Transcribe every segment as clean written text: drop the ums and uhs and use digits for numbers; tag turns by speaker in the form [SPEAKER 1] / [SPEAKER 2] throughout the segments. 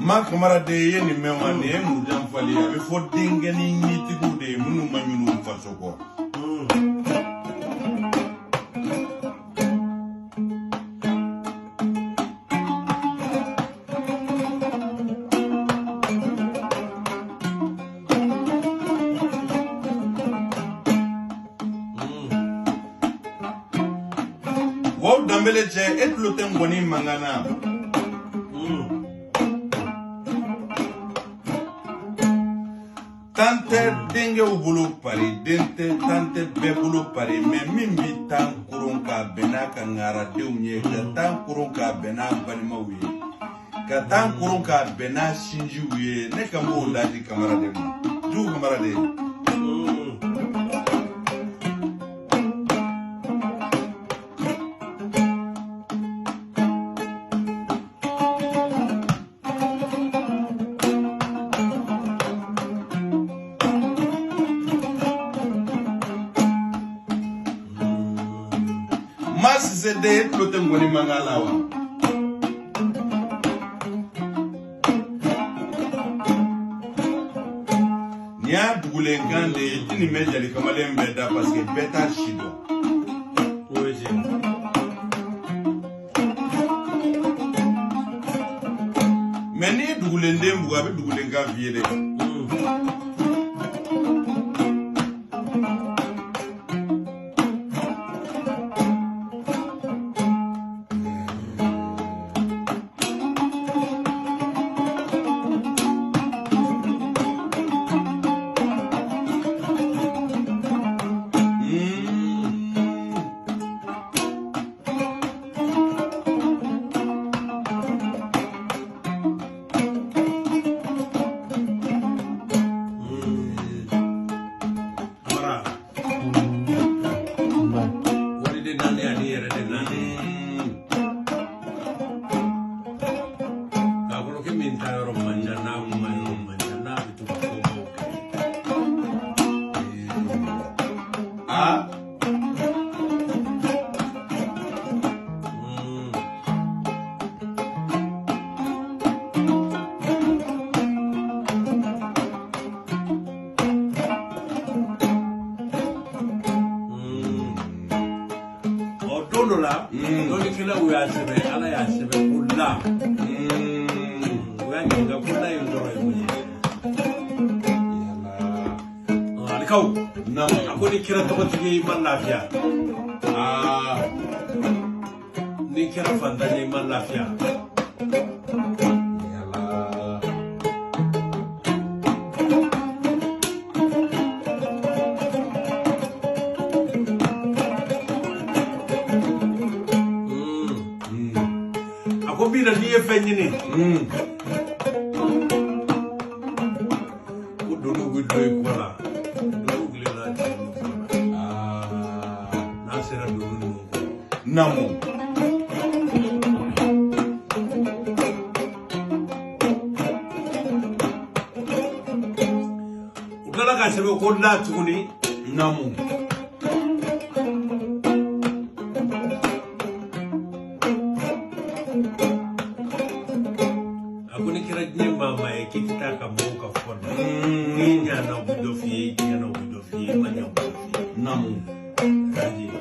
[SPEAKER 1] ma camarade ye ni mema ne mu jam fali be fo dingeni niti gude munu manyunu fasoko wow dambele che et lotem goni mangana tante denge ubulu pari dente tante bebulu pari me mimbi tan kurun ka bena ka ngara deunye ka tan kurun ka bena balima wi ka tan kurun ka bena shinji wi ne ka mo ladi camarade du camarade de plotem goni mangala wa nya dugule ngande tini mejali kamale mbeda parce que beta shido oje meni dugule ndembu abe dugule ngaviele ni kira fandani man lafiya ako bira ni e fenyini udunu gudoy kola Namu Udala ka sebe ko la tuguni namu akuni kira nyemba mai kitaka moka fona nya na budofi manya budofi namu kaji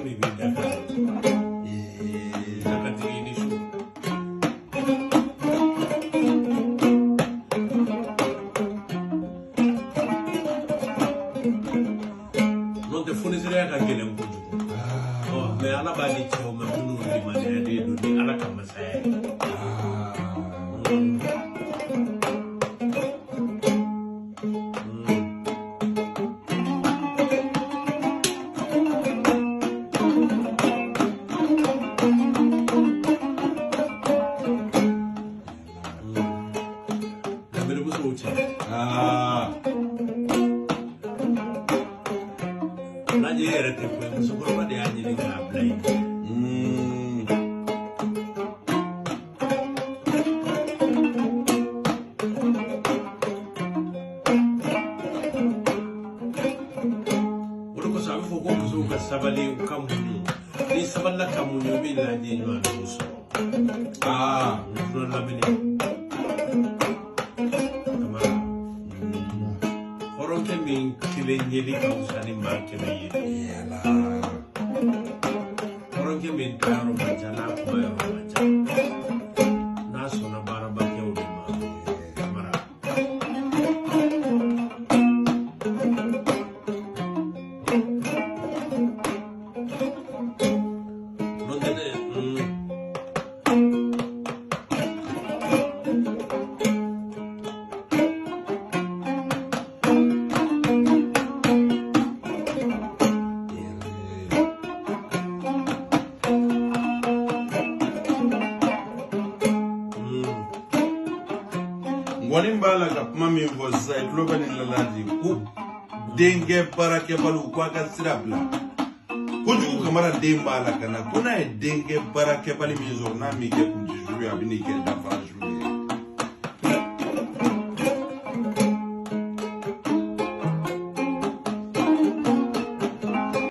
[SPEAKER 1] bibi daka sabali kamunyu ni saballa kamunyu bila ni nywa nuso non la bini
[SPEAKER 2] nyeli kausani make me
[SPEAKER 1] Yala.
[SPEAKER 2] Orang ke minta romanjana aku bayar romanjana. Nasu na bara bakya ulima. Kamera.
[SPEAKER 1] Wani mbala ka kuma min fɔ sisan i tulo bɛ nin lalaji ko denkɛ baarakɛbaliw ko a ka sira bila kojugu kamara den b'a la ka na ko n'a ye denkɛ baarakɛbali min sɔrɔ n'a m'i kɛ kuncɛ suru ye a bɛ n'i kɛ dafara